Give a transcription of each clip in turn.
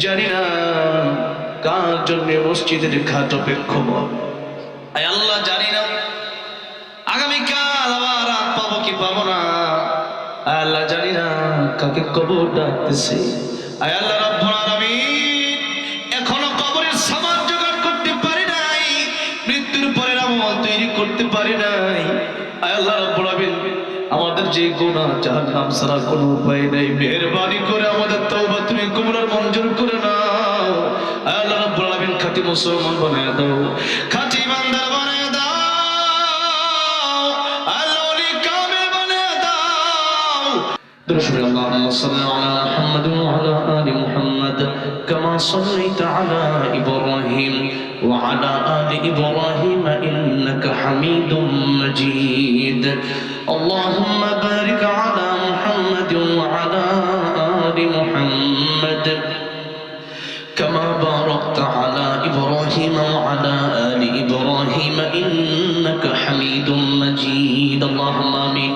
জানি না কার জন্য মসজিদের খাট অপেক্ষমান। আয় আল্লাহ জানি না আগামীকাল আবার রাত পাবো কি পাবো না। আয় আল্লাহ জানি না কাকে কবর ডাকতেছে। আয় আল্লাহ রাব্বুল আলামিন এখনো কবরের সামান জোগাড় করতে পারি নাই, মৃত্যুর পরে আমল তৈরি করতে পারি নাই। আয় আল্লাহ রাব্বুল আলামিন আমাদের যে গুনাহ জাহান্নাম ছাড়া কোনো উপায় নাই, মেহেরবানি করে আমাদের তওবা তুমি কবুল আর মঞ্জুর করে নাও। আয় আল্লাহ রাব্বুল আলামিন খাঁটি মুসলমান বানায় দাও, খাঁটি ইমানদার বানায় দাও, আল্লাহ ওলি কামিল বানায় দাও। দুরূদ আল্লাহুম্মা সাল্লি আলা মুহাম্মাদ ওয়া আলা আলি মুহাম্মাদ কামা সাল্লাইতা আলা ইব্রাহিম ওয়া আলা আলি ইব্রাহিম ইন্নাকা হামিদুম মাজিদ। اللهم بارك على محمد وعلى آل محمد كما باركت على إبراهيم وعلى آل إبراهيم إنك حميد مجيد. اللهم آمين.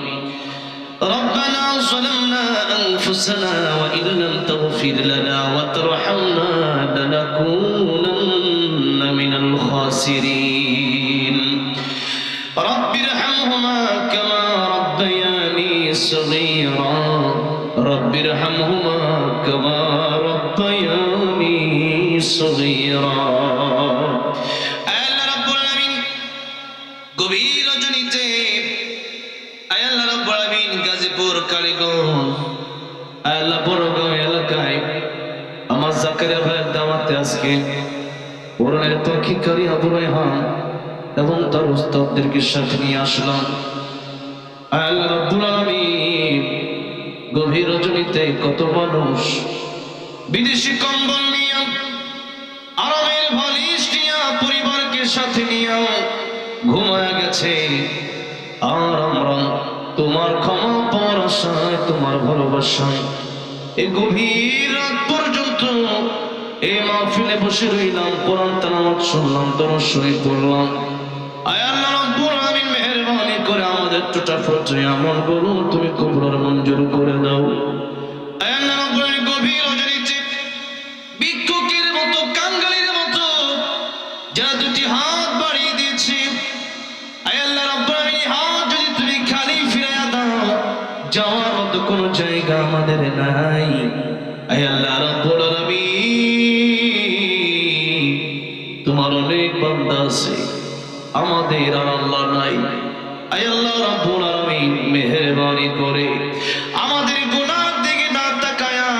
ربنا ظلمنا أنفسنا وإن لم تغفر لنا وترحمنا لنكونن من الخاسرين. رب ارحمهما كما ربياني صغيرا رب ارحمهما كما ربياني صغيرا. আল্লাহ রাব্বুল আলামিন গভীর রজনীতে আল্লাহ রাব্বুল আলামিন গাজীপুর কালীগঞ্জ আল্লাহ বড়গাঁও এলাকায় আমার জাকারিয়া ভাইয়ের দাওয়াতে আজকে ওরানের তৌকিকারী আবু রায়হান এবং তার উস্তাদদেরকে সাথে নিয়ে আসলাম। আল্লাহ রাব্বুল আলামিন গভীর রজনীতে কত মানুষ বিদেশি কম্বল নিয়ে আরামের বালিশ নিয়ে পরিবারকে সাথে নিয়ে ঘুমায় গেছে, আর আমরা তোমার ক্ষমা পাওয়ার আশায় তোমার ভালোবাসায় এই গভীর রাত পর্যন্ত এই মাহফিলে বসে রইলাম, কোরআন তেলাওয়াত শুনলাম, দরুদ শরীফ পড়লাম। আয় আল্লাহ রাব্বুল আলামিন মেহেরবানি করে আমাদের টোটা পর্যায়ে আমলগুলো তুমি কবুল আর মঞ্জুর করে দাও। আয় আল্লাহ রাব্বুল আলামিন গভীর রজনীতে ভিক্ষুকের মতো কাঙ্গালের মতো যারা দুটি হাত বাড়িয়ে দিয়েছে, আয় আল্লাহ রাব্বুল আলামিন হাত যদি তুমি খালি ফিরাইয়া দাও, যাওয়ার মতো কোনো জায়গা আমাদের নাই। আয় আল্লাহ রাব্বুল আলামিন তোমার অনেক বান্দা আছে, আমাদের আর আল্লাহ নাই। আয় আল্লাহ রাব্বুল আলামিন মেহেরবানি করে আমাদের গুনার দিকে না তাকায়া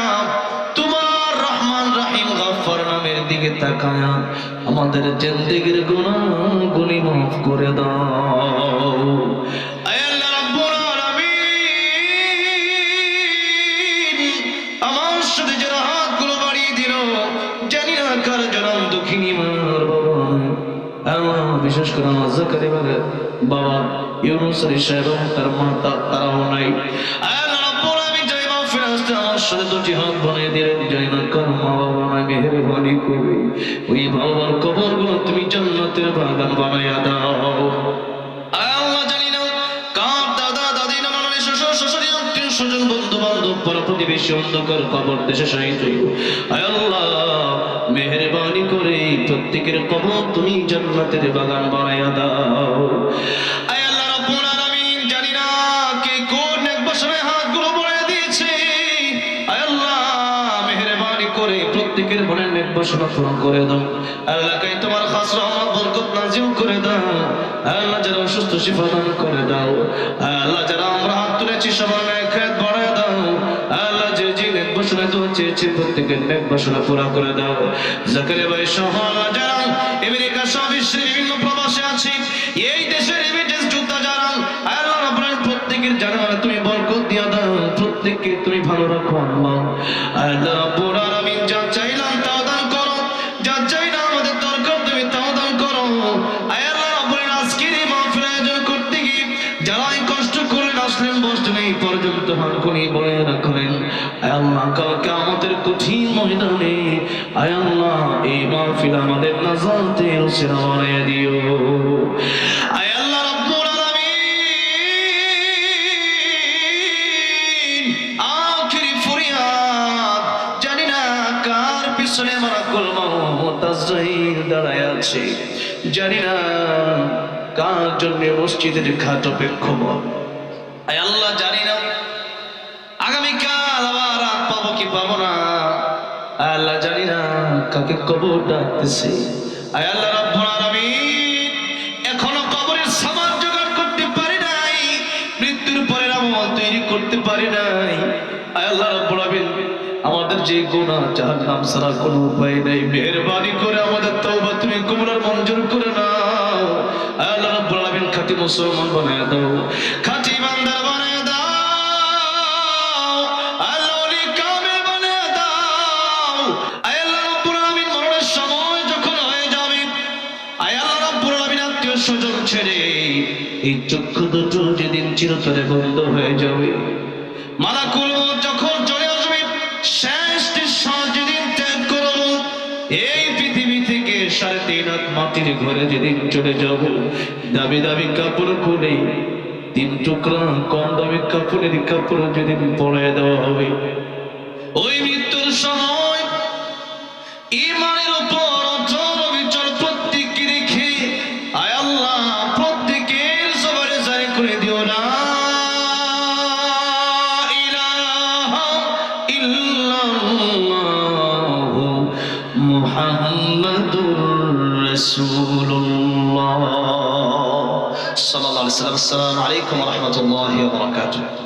তোমার রহমান রহিম গফফার নামের দিকে তাকায়া আমাদের জিন্দেগীর গুনাহগুলি মাফ করে দাও। আয় আল্লাহ রাব্বুল আলামিন আমার সাথে যারা হাতগুলো বাড়িয়ে দিল, জানি না কার জনম দুঃখিনী মার বাবা, বিশেষ করে আমার জাকারিয়া বাবা ইউনুস আলী সাহেব তার মা তারাও নাই। আল্লাহ রাব্বুল আলামিন যাই মাহফিলে আসতে আমার সাথে দুটি হাত বানিয়ে দিলেন, জানি না কার মা বাবা নাই, মেহেরবানি করে ওই বাবার কবরগুলো তুমি জান্নাতের বাগান বানাইয়া দাও। আল্লাহ জানি না কার দাদা দাদি নানা নানি শ্বশুর শাশুড়ি আত্মীয় স্বজন বন্ধু বান্ধব পাড়া প্রতিবেশী অন্ধকার কবর দেশে শায়িত। আয় আল্লাহ মেহেরবানি করে প্রত্যেকের কবর তুমি জান্নাতের বাগান বানাইয়া দাও। আয় আল্লাহ রাব্বুল আলামিন জানি না কে কোন নেক বাসনায় হাতগুলো বাড়িয়ে দিয়েছে, আয় আল্লাহ মেহেরবানি করে প্রত্যেকের মনের নেক বাসনা পূরণ করে দাও। আল্লাহ কে তোমার খাস রহমত বরকত নাজিল করে দাও। আল্লাহ যারা অসুস্থ শিফা দান করে দাও। আল্লাহ যারা আমরা হাত তুলেছি সবার নেক খাত বাড়ায় দাও। আল্লাহ যে যে নেক বাসনা তো চেয়েছে প্রত্যেকের নেক বাসনা পুরা করে দাও। জাকারিয়া ভাই সহ যারা আমেরিকা সহ বিশ্বের বিভিন্ন প্রবাসে আছে, এই দেশের রেমিটেন্স যোদ্ধা যারা, আল্লাহ রাব্বুল আলামিন প্রত্যেকের জানালা তুমি বরকত দিয়ে দাও, প্রত্যেককে তুমি ভালো রাখো আল্লাহ। আল্লাহ রাব্বুল আলামিন যা চাইলাম তাও দান করো, যা চাই না আমাদের দরকার তুমি তাও দান করো। আল্লাহ রাব্বুল আলামিন আজকের এই মাহফিল আয়োজন করতে গিয়ে যারা কষ্ট করলেন, আসলেন, বসলেন, এই পর্যন্ত হাতগুলি বয়ে রাখলেন, আল্লাহ কালকে আমাদের কঠিন ময়দানে আয় আল্লাহ এই মাহফিল আমাদের নাজাতের উসিলা বানাইয়া দিও। আয় আল্লাহ রাব্বুল আলামিন আখিরি ফরিয়াদ, জানি না কার দাঁড়ায় আছে, জানি না কার জন্য মসজিদের খাট অপেক্ষমান। আয় আল্লাহ, জানি না আগামীকাল আবার রাত পাবো কি পাবো না। আয় আল্লাহ, জানি না কাকে কবর ডাকতেছে। আয় আল্লাহ রাব্বুল আলামিন, এখনো কবরের সামান জোগাড় করতে পারি নাই, মৃত্যুর পরে আমল তৈরি করতে পারি নাই। আয় আল্লাহ রাব্বুল আলামিন, আমাদের যে গুনাহ জাহান্নাম ছাড়া কোনো উপায় নাই, মেহেরবানি করে আমাদের তওবা তুমি কবুল আর মঞ্জুর করে নাও। আয় আল্লাহ রাব্বুল আলামিন, খাঁটি মুসলমান বানায় দাও, খাঁটি ইমানদার বানায় দাও, আল্লাহ ওলি কামিল বানায় দাও। আয় আল্লাহ রাব্বুল আলামিন, মরণের সময় যখন হয়ে যাবে, আয় আল্লাহ রাব্বুল আলামিন, আত্মীয় স্বজন ছেড়ে এই চক্ষু দুটো যেদিন চিরতরে বন্ধ হয়ে যাবে, মালাকুল মউত যখন চলে আসবে, শেষ নিঃশ্বাস যেদিন ত্যাগ করব, এই পৃথিবী থেকে 3.5 হাত মাটির ঘরে যেদিন চলে যাব, দামি দামি কাপড় খুলে 3 টুকরা কম দামি কাপড়ের কাপড় যেদিন পরায় দেওয়া হবে, ওই মৃত্যুর সময় ইমানের উপর অটল অবিচল প্রত্যেককে রেখে, আয় আল্লাহ প্রত্যেকের জবানে জারি করে দিও না মুহাম্মাদুর রাসূলুল্লাহ সাল্লাল্লাহু আলাইহি ওয়াসাল্লাম। আসসালামু আলাইকুম ওয়া রাহমাতুল্লাহি ওয়া বারাকাতুহু।